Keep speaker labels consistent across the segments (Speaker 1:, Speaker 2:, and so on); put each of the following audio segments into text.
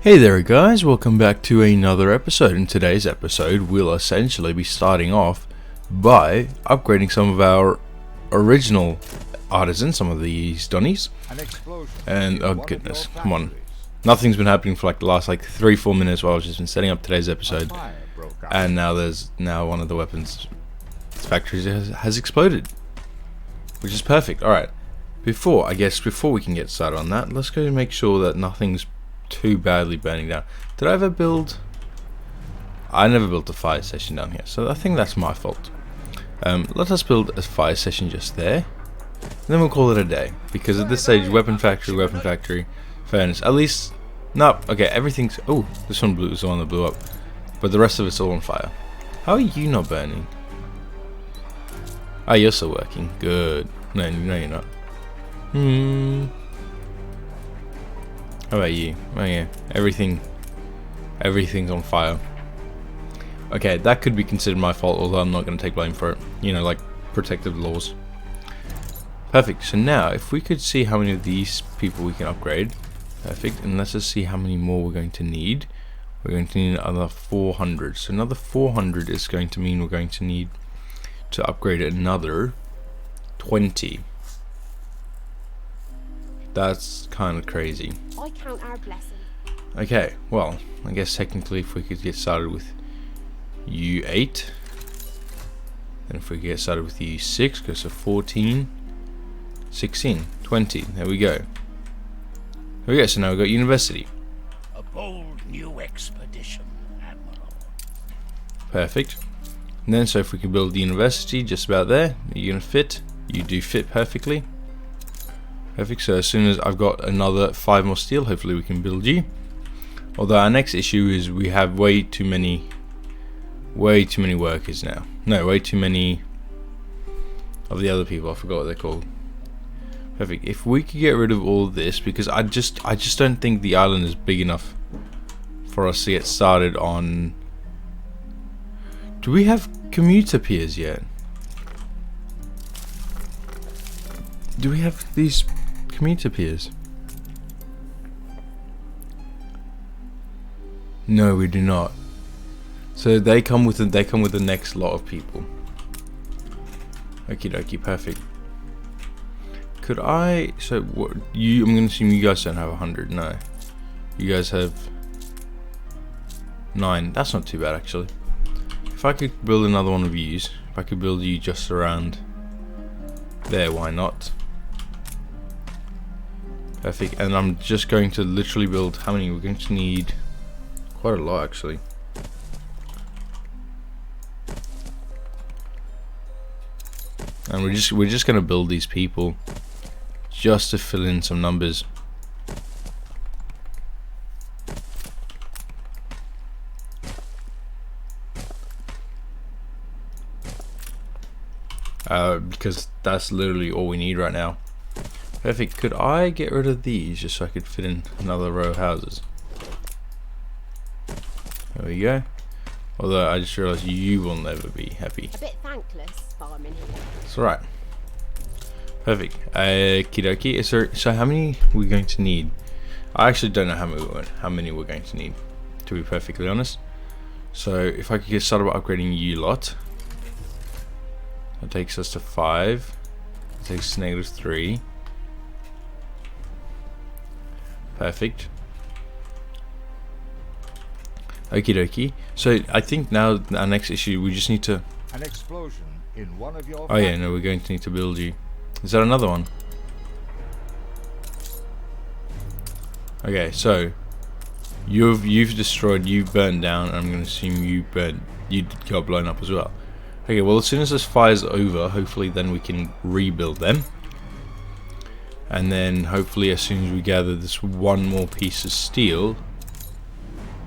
Speaker 1: Hey there guys, welcome back to another episode. In today's episode we'll essentially be starting off by upgrading some of our original artisans, some of these Donnies. And oh goodness, come on. Nothing's been happening for like the last 3-4 minutes while I've just been setting up today's episode. And now one of the weapons factories has exploded. Which is perfect. Alright. Before we can get started on that, let's go and make sure that nothing's too badly burning down. Did I ever build? I never built a fire station down here, so I think that's my fault. Let us build a fire station just there, and then we'll call it a day. Because at this stage, weapon factory, furnace. At least, no. Okay, everything's. Oh, this one was the one that blew up, but the rest of it's all on fire. How are you not burning? Oh, you're still working. Good. No, you're not. How about you? Oh yeah, everything's on fire. Okay, that could be considered my fault, although I'm not going to take blame for it. You know, like protective laws. Perfect. So now, if we could see how many of these people we can upgrade. Perfect. And let's just see how many more we're going to need. We're going to need another 400. So another 400 is going to mean we're going to need to upgrade another 20. That's kind of crazy.
Speaker 2: I count our blessing.
Speaker 1: Okay, well, I guess technically if we could get started with U8, and if we could get started with U6, goes to 14, 16, 20, there we go. There we go, so now we've got university.
Speaker 3: A bold new expedition, Admiral.
Speaker 1: Perfect. And then, so if we can build the university just about there, you're going to fit. You do fit perfectly. Perfect, so as soon as I've got another 5 more steel, hopefully we can build you. Although our next issue is we have way too many workers now. No, way too many of the other people. I forgot what they're called. Perfect. If we could get rid of all of this, because I just don't think the island is big enough for us to get started on. Do we have commuter piers yet? Do we have these commuter piers? No, we do not. So they come with the next lot of people. Okie dokie, perfect. Could I? So what? I'm gonna assume you guys don't have 100. No, you guys have 9. That's not too bad actually. If I could build another one of yous, if I could build you just around there, why not? Perfect, and I'm just going to literally build, how many? We're going to need quite a lot actually. And we're just going to build these people just to fill in some numbers. Because that's literally all we need right now. Perfect. Could I get rid of these just so I could fit in another row of houses? There we go. Although I just realised you will never be happy.
Speaker 2: A bit thankless, farming here.
Speaker 1: It's alright. Perfect. Okie dokie. So how many are we going to need? I actually don't know how many we're going to need, to be perfectly honest. So if I could get started by upgrading you lot. That takes us to 5. That takes us to -3. Perfect. Okie dokie. So I think now our next issue, we just need to.
Speaker 3: An explosion in one of your.
Speaker 1: Oh yeah, no, we're going to need to build you. Is that another one? Okay, so you've destroyed, you've burned down, and I'm going to assume you got blown up as well. Okay, well as soon as this fire's over, hopefully then we can rebuild them. And then hopefully as soon as we gather this one more piece of steel,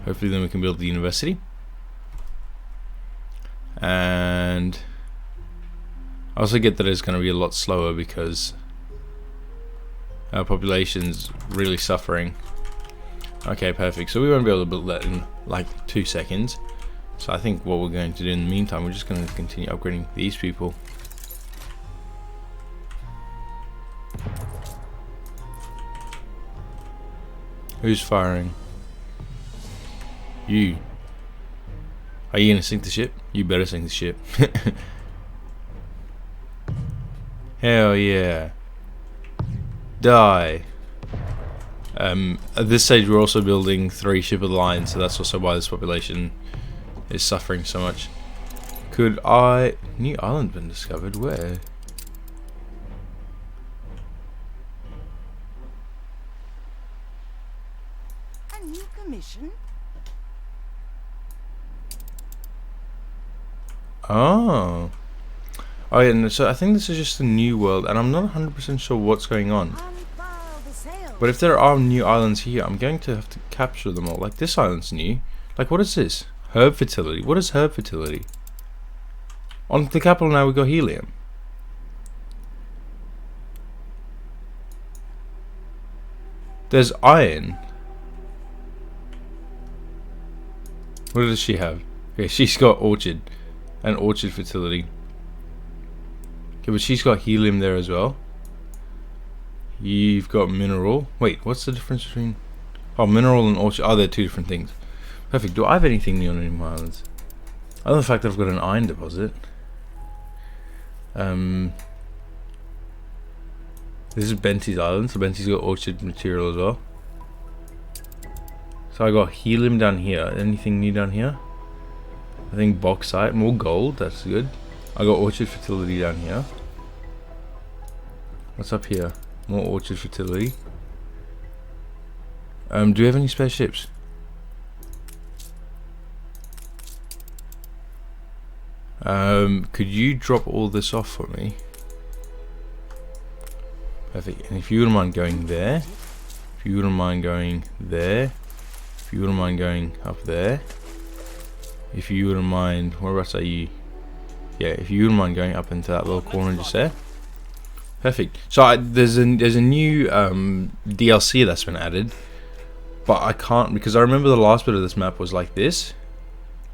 Speaker 1: hopefully then we can build the university. And I also get that it's going to be a lot slower because our population's really suffering. Okay, perfect. So we won't be able to build that in like 2 seconds. So I think what we're going to do in the meantime, we're just going to continue upgrading these people. Who's firing? You. Are you gonna sink the ship? You better sink the ship. Hell yeah. Die. At this stage we're also building 3 ship of the line, so that's also why this population is suffering so much. Could I... New island been discovered? Where?
Speaker 4: A new commission?
Speaker 1: Oh. Oh yeah, no, so I think this is just a new world, and I'm not 100% sure what's going on.
Speaker 4: Unfurl the sails.
Speaker 1: But if there are new islands here, I'm going to have to capture them all. Like, this island's new. Like, what is this? Herb fertility. What is herb fertility? On the capital now we got helium. There's iron. What does she have? Okay, she's got orchard. And orchard fertility. Okay, but she's got helium there as well. You've got mineral. Wait, what's the difference between... Oh, mineral and orchard. Oh, they're 2 different things. Perfect. Do I have anything new on any of my islands? Other than the fact that I've got an iron deposit. This is Benty's island, so Benty's got orchard material as well. So I got helium down here. Anything new down here? I think bauxite, more gold, that's good. I got orchard fertility down here. What's up here? More orchard fertility. Do we have any spare ships? Could you drop all this off for me? Perfect. And if you wouldn't mind going there, if you wouldn't mind going there, if you wouldn't mind going up there, if you wouldn't mind, whereabouts are you? Yeah, if you wouldn't mind going up into that little corner just there. Perfect. So there's a new DLC that's been added, but I can't, because I remember the last bit of this map was like this.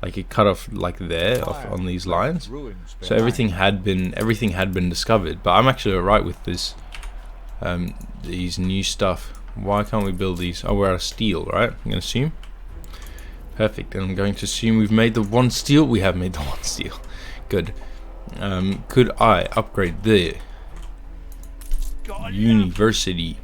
Speaker 1: Like it cut off like there off on these lines, so everything had been discovered. But I'm actually alright with this, these new stuff. Why can't we build these? Oh, we're out of steel, right? I'm gonna assume. Perfect. And I'm going to assume we've made the 1 steel. We have made the 1 steel. Good. Could I upgrade the university?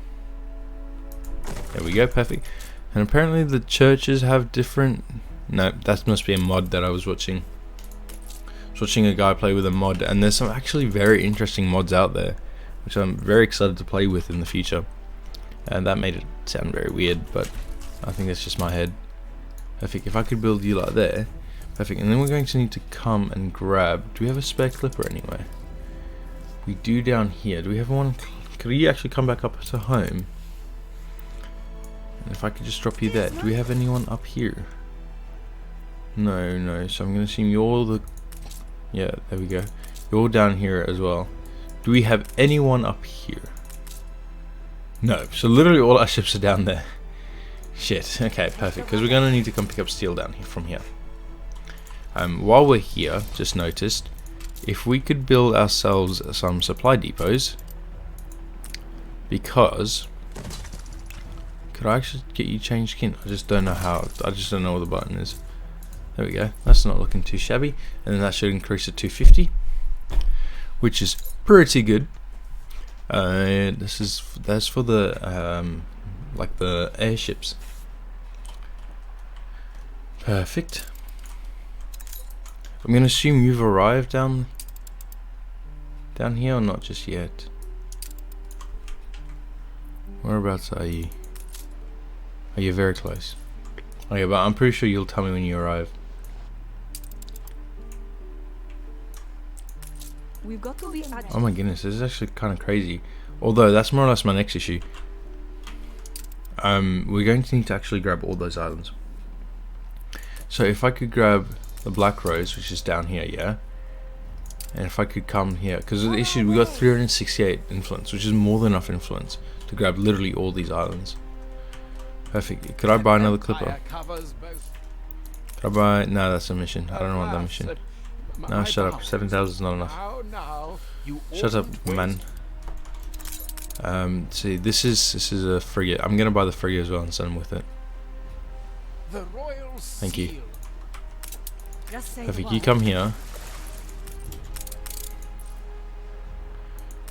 Speaker 1: There we go. Perfect. And apparently the churches have different. No, that must be a mod that I was watching. I was watching a guy play with a mod, and there's some actually very interesting mods out there, which I'm very excited to play with in the future. And that made it sound very weird, but I think that's just my head. Perfect. If I could build you like there, perfect. And then we're going to need to come and grab. Do we have a spare clipper anyway? We do down here. Do we have one? Could you actually come back up to home? And if I could just drop you there. Do we have anyone up here? No, so I'm going to assume you're the... Yeah, there we go. You're down here as well. Do we have anyone up here? No, so literally all our ships are down there. Shit, okay, perfect, because we're going to need to come pick up steel down here from here. While we're here, just noticed, if we could build ourselves some supply depots, because... Could I actually get you changed skin? I just don't know how, I just don't know what the button is. There we go. That's not looking too shabby, and then that should increase to 250, which is pretty good. That's for the like the airships. Perfect. I'm gonna assume you've arrived down here, or not just yet. Whereabouts are you? Are you very close? Okay, but I'm pretty sure you'll tell me when you arrive.
Speaker 4: We've got to be
Speaker 1: Oh my goodness, this is actually kind of crazy. Although that's more or less my next issue. We're going to need to actually grab all those islands. So if I could grab the Black Rose, which is down here, yeah. And if I could come here, because the issue, we got 368 influence, which is more than enough influence to grab literally all these islands. Perfect. Could I buy another clipper? Could I buy? No, that's a mission. I don't want that mission. No, shut up. 7,000 is not enough. Shut up, man. See, this is a frigate. I'm gonna buy the frigate as well and send them with it.
Speaker 3: The royal
Speaker 1: Thank you.
Speaker 3: seal.
Speaker 4: Just say
Speaker 1: Perfect,
Speaker 4: the
Speaker 1: you
Speaker 4: word.
Speaker 1: come here.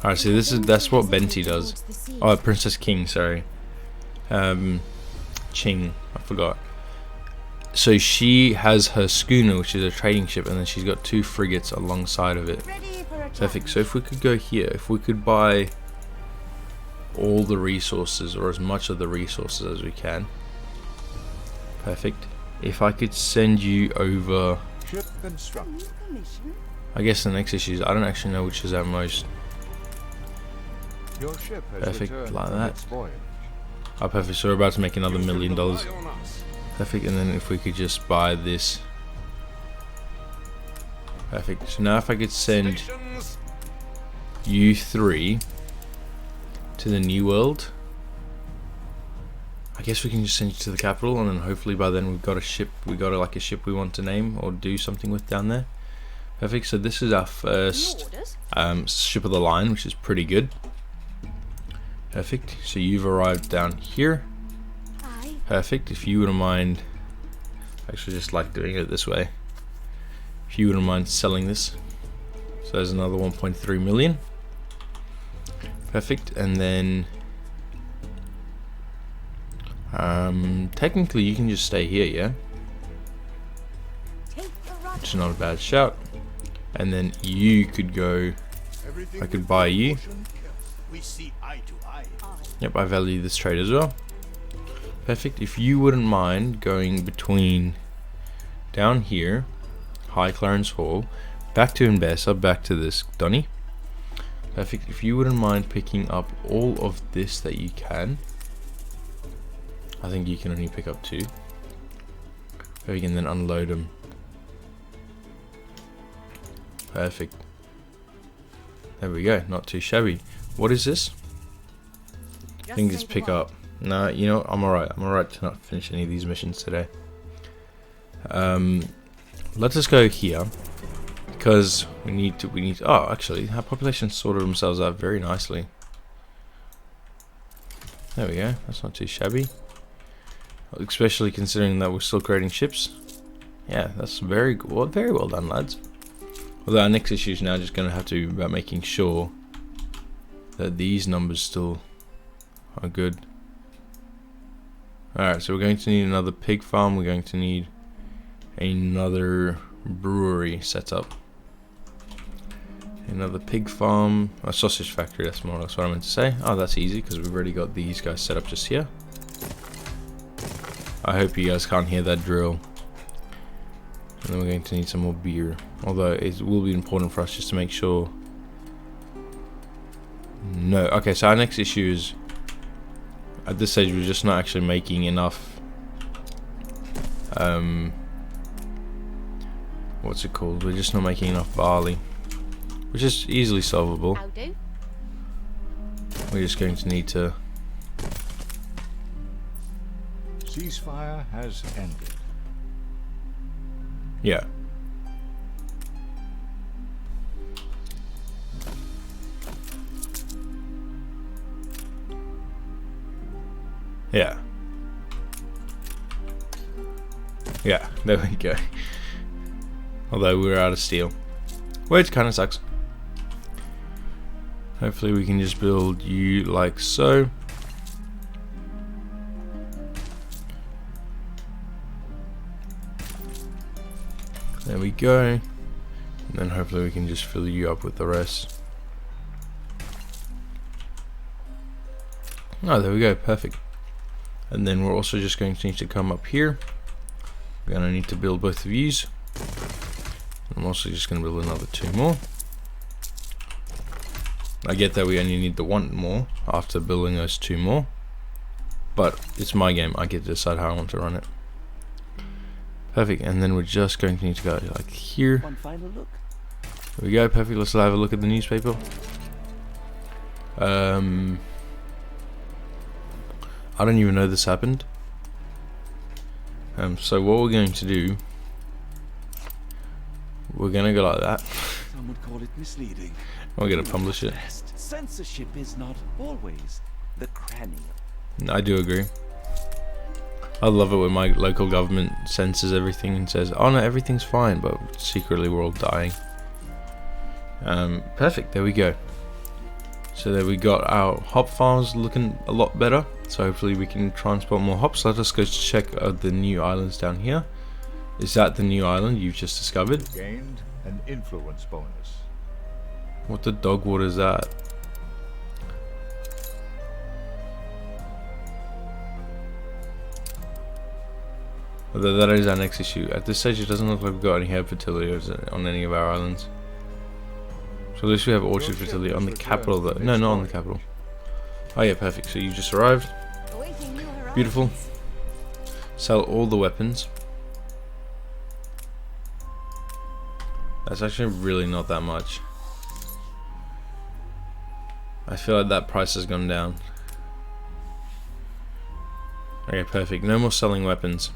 Speaker 1: Alright, so that's what Benti does. Oh, Princess King, sorry. Ching, I forgot. So she has her schooner, which is a trading ship, and then she's got 2 frigates alongside of it.
Speaker 4: Ready for a
Speaker 1: Perfect. So if we could go here, if we could buy all the resources, or as much of the resources as we can. Perfect. If I could send you over,
Speaker 3: Ship constructed.
Speaker 4: new commission.
Speaker 1: I guess the next issue is I don't actually know which is our most.
Speaker 3: Your ship has
Speaker 1: Perfect,
Speaker 3: returned
Speaker 1: like
Speaker 3: from
Speaker 1: that.
Speaker 3: its voyage.
Speaker 1: Oh, perfect. So we're about to make another $1 million.
Speaker 3: Rely on us.
Speaker 1: Perfect. And then if we could just buy this. Perfect. So now if I could send
Speaker 3: Stations.
Speaker 1: you 3 to the new world, I guess we can just send you to the capital, and then hopefully by then we've got a ship. We got like a ship we want to name or do something with down there. Perfect. So this is our first
Speaker 2: Orders?
Speaker 1: ship of the line, which is pretty good. Perfect. So you've arrived down here.
Speaker 2: Aye.
Speaker 1: Perfect. If you wouldn't mind, I actually just like doing it this way. If you wouldn't mind selling this, so there's another 1.3 million. Perfect. And then technically you can just stay here, yeah,
Speaker 4: Take the rod.
Speaker 1: which is not a bad shout. And then you could go.
Speaker 3: Everything
Speaker 1: I could
Speaker 3: with
Speaker 1: buy you.
Speaker 3: proportion. We see eye to eye.
Speaker 1: Yep, I value this trade as well. Perfect. If you wouldn't mind going between down here, High Clarence Hall, back to Mbesa, back to this Donny. Perfect. If you wouldn't mind picking up all of this that you can. I think you can only pick up 2. We can then unload them. Perfect. There we go. Not too shabby. What is this? I think it's pick up. Nah, you know what? I'm alright. I'm alright to not finish any of these missions today. Let us go here because we need to. Oh, actually, our population sorted themselves out very nicely. There we go. That's not too shabby. Especially considering that we're still creating ships. Yeah, that's very well, very well done, lads. Although our next issue is now just going to have to be about making sure that these numbers still are good. Alright, so we're going to need another pig farm. We're going to need another brewery set up. Another pig farm. A sausage factory, that's more or less what I meant to say. Oh, that's easy because we've already got these guys set up just here. I hope you guys can't hear that drill. And then we're going to need some more beer. Although it will be important for us just to make sure. No. Okay, so our next issue is, at this stage we're just not actually making enough. What's it called? We're just not making enough barley. Which is easily solvable.
Speaker 2: How do?
Speaker 1: We're just going to need to.
Speaker 3: Ceasefire has ended.
Speaker 1: Yeah. Yeah. Yeah, there we go. Although we're out of steel. Which kind of sucks. Hopefully we can just build you like so. There we go. And then hopefully we can just fill you up with the rest. Oh, there we go. Perfect. And then we're also just going to need to come up here. We're going to need to build both of these. I'm also just going to build another 2 more. I get that we only need the 1 more after building those 2 more. But it's my game. I get to decide how I want to run it. Perfect. And then we're just going to need to go like here.
Speaker 5: One final look.
Speaker 1: There we go. Perfect. Let's have a look at the newspaper. I don't even know this happened. So what we're going to do, we're going to go like that.
Speaker 5: Some would call it misleading.
Speaker 1: We're going to publish it.
Speaker 5: Best. Censorship is not always the cranny.
Speaker 1: I do agree. I love it when my local government censors everything and says, oh no, everything's fine, but secretly we're all dying. Perfect, there we go. So there we got our hop farms looking a lot better. So hopefully we can transport more hops. Let us go check the new islands down here. Is that the new island you've just discovered?
Speaker 3: Gained an influence bonus.
Speaker 1: What the dog water is that? Although that is our next issue. At this stage it doesn't look like we've got any herb fertility on any of our islands. So at least we have orchard fertility on the capital though. No, not on the capital. Oh yeah, perfect. So you just arrived.
Speaker 4: Awaiting new horizons.
Speaker 1: Beautiful. Sell all the weapons. That's actually really not that much. I feel like that price has gone down. Okay, perfect. No more selling weapons.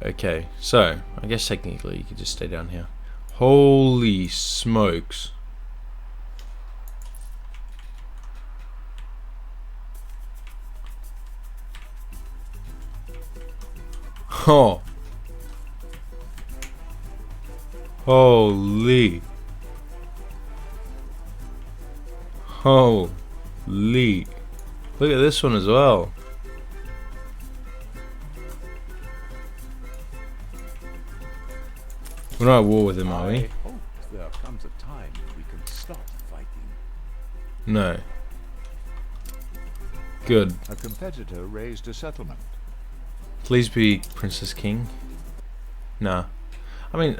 Speaker 1: Okay, so I guess technically you could just stay down here. Holy smokes. Oh. Holy. Holy. Look at this one as well. We're not at war with him, are we?
Speaker 5: I hope there comes a time we can stop fighting.
Speaker 1: No. Good.
Speaker 3: A competitor raised a settlement.
Speaker 1: Please be Princess King. Nah. I mean,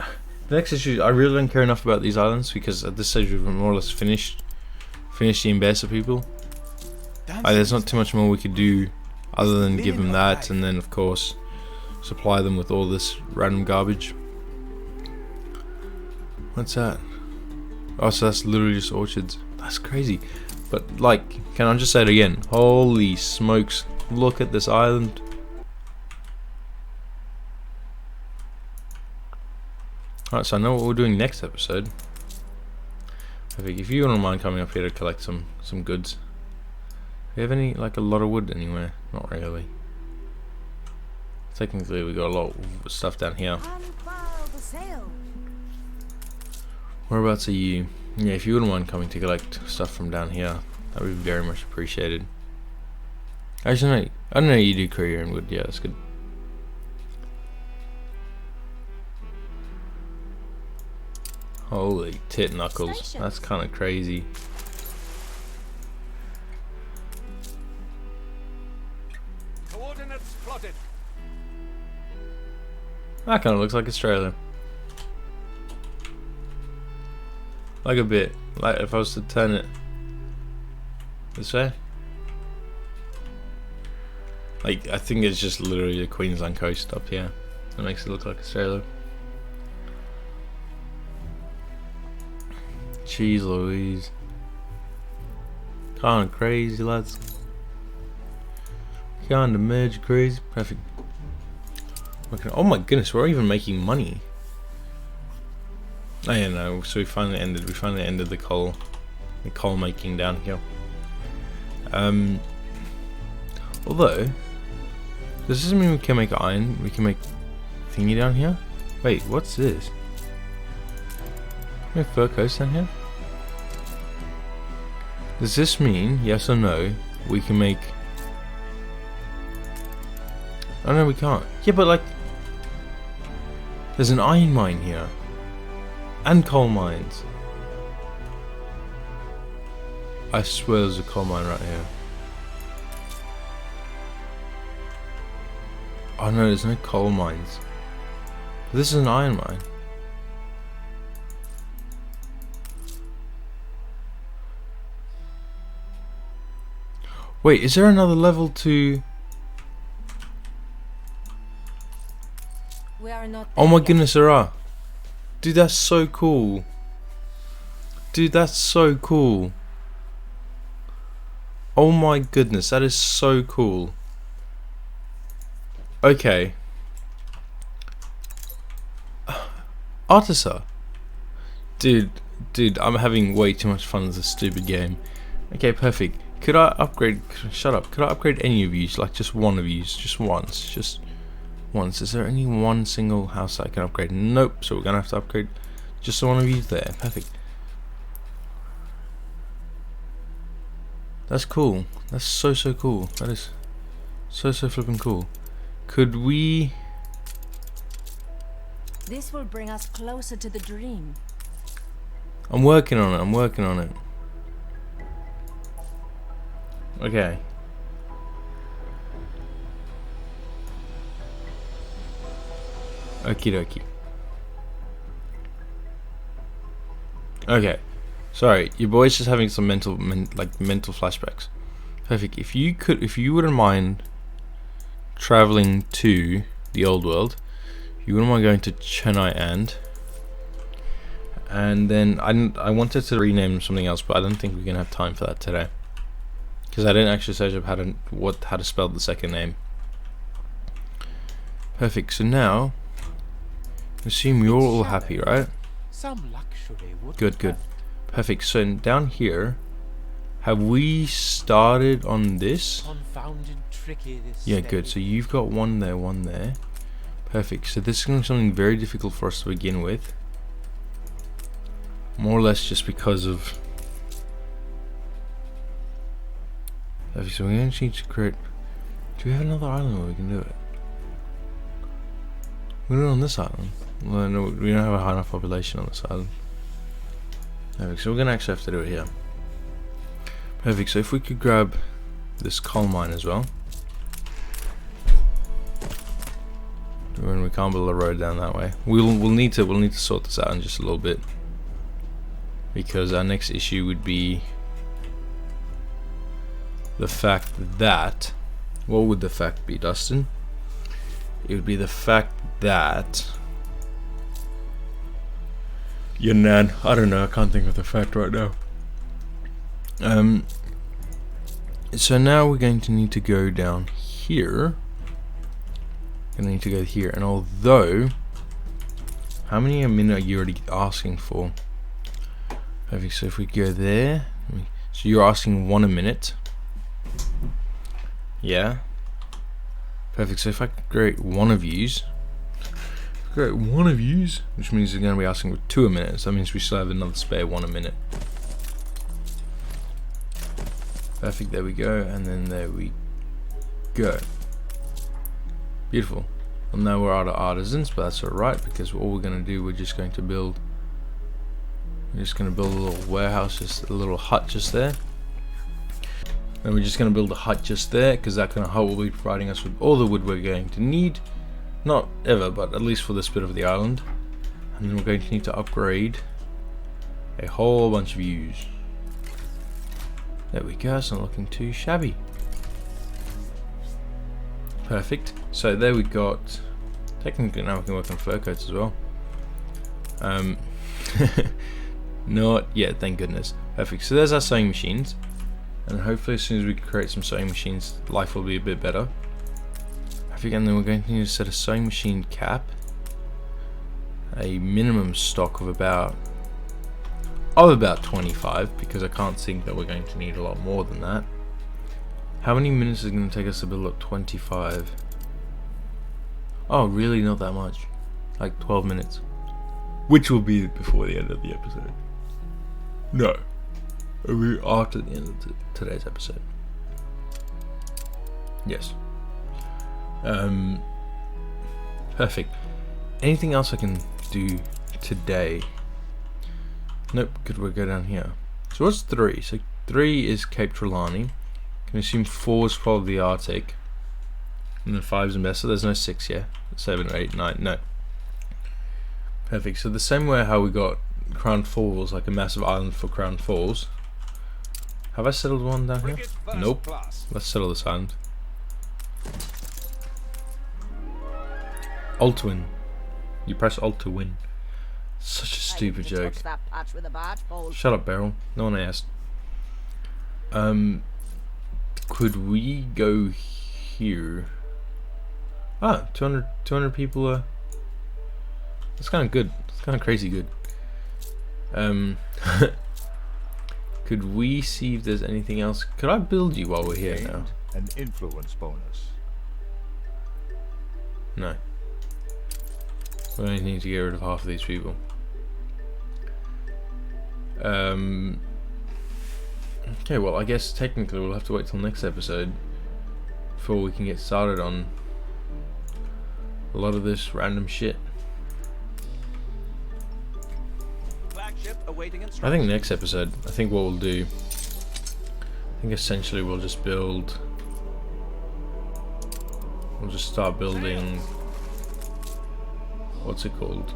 Speaker 1: the next issue, I really don't care enough about these islands because at this stage we've more or less finished the Embesa people. There's not too much more we could do other than give them that and then of course supply them with all this random garbage. What's that? Oh, so that's literally just orchards. That's crazy. But like, can I just say it again? Holy smokes, look at this island. Alright, so I know what we're doing next episode. If you wouldn't mind coming up here to collect some goods. Do we have any, like a lot of wood anywhere? Not really. Technically we got a lot of stuff down here.
Speaker 4: Unfurl the sail.
Speaker 1: Whereabouts are you? Yeah, if you wouldn't mind coming to collect stuff from down here, that would be very much appreciated. Actually, no, I don't know you do courier and wood. Yeah, that's good. Holy tit knuckles,
Speaker 2: Stations.
Speaker 1: that's kind of crazy.
Speaker 5: Coordinates plotted.
Speaker 1: That kind of looks like Australia. Like a bit. Like if I was to turn it this way. Like, I think it's just literally the Queensland coast up here. That makes it look like Australia. Jeez Louise. Kinda crazy, lads. Kinda major crazy. Perfect. Okay. Oh my goodness, we're even making money. Oh yeah, no, so we finally ended the coal making down here. Although, does this mean we can make iron? We can make thingy down here? Wait, what's this? Can we have fur coats down here? Does this mean, yes or no, we can make... Oh no, we can't. Yeah, but like, there's an iron mine here. And coal mines. I swear there's a coal mine right here. Oh no, there's no coal mines. This is an iron mine. Wait, is there another level to...
Speaker 4: We are not
Speaker 1: Oh my
Speaker 4: there yet.
Speaker 1: goodness, there are. Dude, that's so cool. Dude, that's so cool. Oh my goodness, that is so cool. Okay. Artisan. Dude, I'm having way too much fun with this stupid game. Okay, perfect. Could I upgrade? Shut up. Could I upgrade any of you? Like just one of you, just once, just once. Is there any one single house I can upgrade? Nope. So we're gonna have to upgrade just one of you there. Perfect. That's cool. That's so cool. That is so flipping cool. Could we?
Speaker 4: This will bring us closer to the dream.
Speaker 1: I'm working on it. I'm working on it. Okay. Okie dokie. Okay. Sorry, your boy's just having some mental flashbacks. Perfect. If you wouldn't mind traveling to the old world, you wouldn't mind going to Chennai and then I wanted to rename something else, but I don't think we're gonna have time for that today because I didn't actually search up how to spell the second name. Perfect. So now, assume you're all happy, right?
Speaker 5: Some luxury would
Speaker 1: Good. Perfect. So down here, have we started on this?
Speaker 5: confounded tricky this
Speaker 1: Yeah, good. So you've got one there. Perfect. So this is going to be something very difficult for us to begin with. More or less just because of... Perfect. So we're going to need to create... Do we have another island where we can do it? We're not on this island. Well, no, we don't have a high enough population on this island. Perfect. So we're going to actually have to do it here. Perfect. So if we could grab this coal mine as well. When we can't build a road down that way, we'll need to sort this out in just a little bit, because our next issue would be the fact that, what would the fact be, Dustin? It would be the fact that your nan, I don't know, I can't think of the fact right now. So now we're going to need to go down here. Gonna need to go here, and although, how many a minute are you already asking for? Perfect. So if we go there, so you're asking 1 a minute. Yeah. Perfect. So if I create one of yous, which means you're gonna be asking for 2 a minute. So that means we still have another spare 1 a minute. Perfect. There we go, and then there we go. Beautiful. Well, now we're out of artisans, but that's alright, because all we're going to do, we're just going to build a little warehouse, just a little hut just there. And we're just going to build a hut just there, because that kind of hut will be providing us with all the wood we're going to need. Not ever, but at least for this bit of the island. And then we're going to need to upgrade a whole bunch of views. There we go, it's not looking too shabby. Perfect. So there we got, technically now we can work on fur coats as well. Not yet, thank goodness. Perfect. So there's our sewing machines, and hopefully as soon as we create some sewing machines, life will be a bit better. Perfect. And then we're going to need to set a sewing machine cap, a minimum stock of about 25, because I can't think that we're going to need a lot more than that. How many minutes is it going to take us to build up 25? Oh, really? Not that much. Like 12 minutes. Which will be before the end of the episode. No. It'll be after the end of today's episode. Yes. Perfect. Anything else I can do today? Nope. Good, we'll go down here. So what's 3? So 3 is Cape Trelawney. Can assume 4 is probably the Arctic, and then 5 is in best, so there's no 6 here. 7, 8, 9, no. Perfect. So the same way how we got Crown Falls, like a massive island for Crown Falls. Have I settled one down here? Nope. Let's settle this island. Alt to win. You press Alt to win. Such a stupid joke. Shut up, Beryl. No one asked. Could we go here? Ah, 200 people. That's kind of good. It's kind of crazy good. Could we see if there's anything else? Could I build you while we're here now?
Speaker 3: An influence bonus.
Speaker 1: No. We only need to get rid of half of these people. Okay, well, I guess technically we'll have to wait till next episode before we can get started on a lot of this random shit.
Speaker 5: Flagship awaiting
Speaker 1: I
Speaker 5: instructions.
Speaker 1: think next episode, I think what we'll do, I think essentially we'll just start building, what's it called?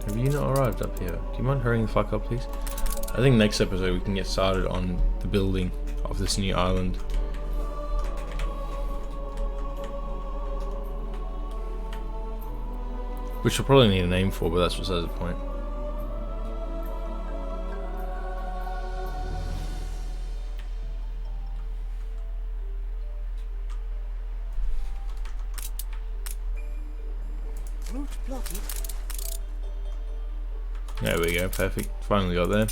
Speaker 1: Have you not arrived up here? Do you mind hurrying the fuck up, please? I think next episode we can get started on the building of this new island. Which we'll probably need a name for, but that's besides the point.
Speaker 4: Route plotted.
Speaker 1: There we go, perfect. Finally got there.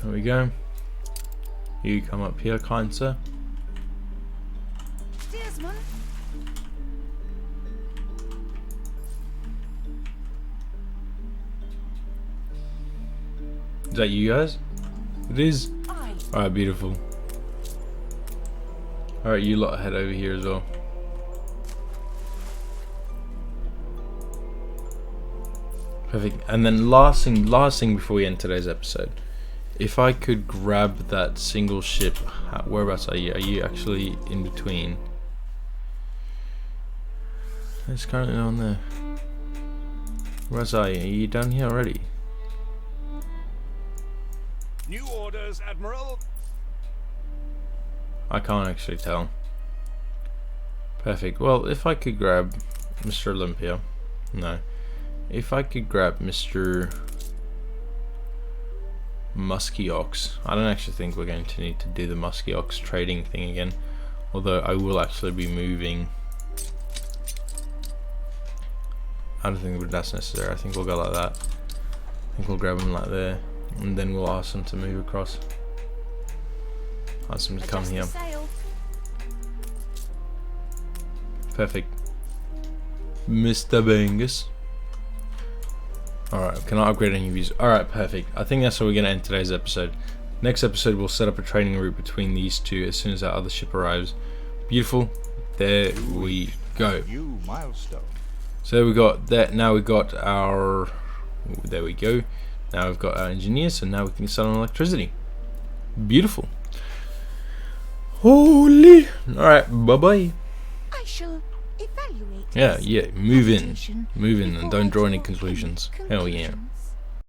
Speaker 1: There we go. You come up here, kind sir.
Speaker 4: Steersman.
Speaker 1: Is that you guys? It is.
Speaker 4: Aye.
Speaker 1: Alright, beautiful. Alright, you lot head over here as well. Perfect. And then last thing before we end today's episode, if I could grab that single ship, whereabouts are you? Are you actually in between? There's currently no one there. Whereabouts are you? Are you down here already?
Speaker 5: New orders, Admiral.
Speaker 1: I can't actually tell. Perfect. Well, if I could grab Mr. Olympia. No. If I could grab Mr. Muskiox. I don't actually think we're going to need to do the Muskiox trading thing again. Although I will actually be moving. I don't think that's necessary. I think we'll go like that. I think we'll grab him like there. And then we'll ask them to move across. Ask them to come
Speaker 4: Adjust
Speaker 1: here.
Speaker 4: the sail.
Speaker 1: Perfect. Mr. Bangus. Alright, can I upgrade any of these? Alright, perfect. I think that's how we're going to end today's episode. Next episode, we'll set up a trading route between these two as soon as that other ship arrives. Beautiful. There we go.
Speaker 3: New milestone.
Speaker 1: So we got that. Now we got our. There we go. Now we've got our engineers, so now we can start on electricity. Beautiful. Holy. Alright, bye bye.
Speaker 4: I shall evaluate.
Speaker 1: Yeah,
Speaker 4: this
Speaker 1: yeah. Move in.
Speaker 4: application
Speaker 1: Move in and
Speaker 4: before
Speaker 1: don't
Speaker 4: I
Speaker 1: draw any
Speaker 4: draw
Speaker 1: conclusions. Hell yeah.
Speaker 4: conclusions.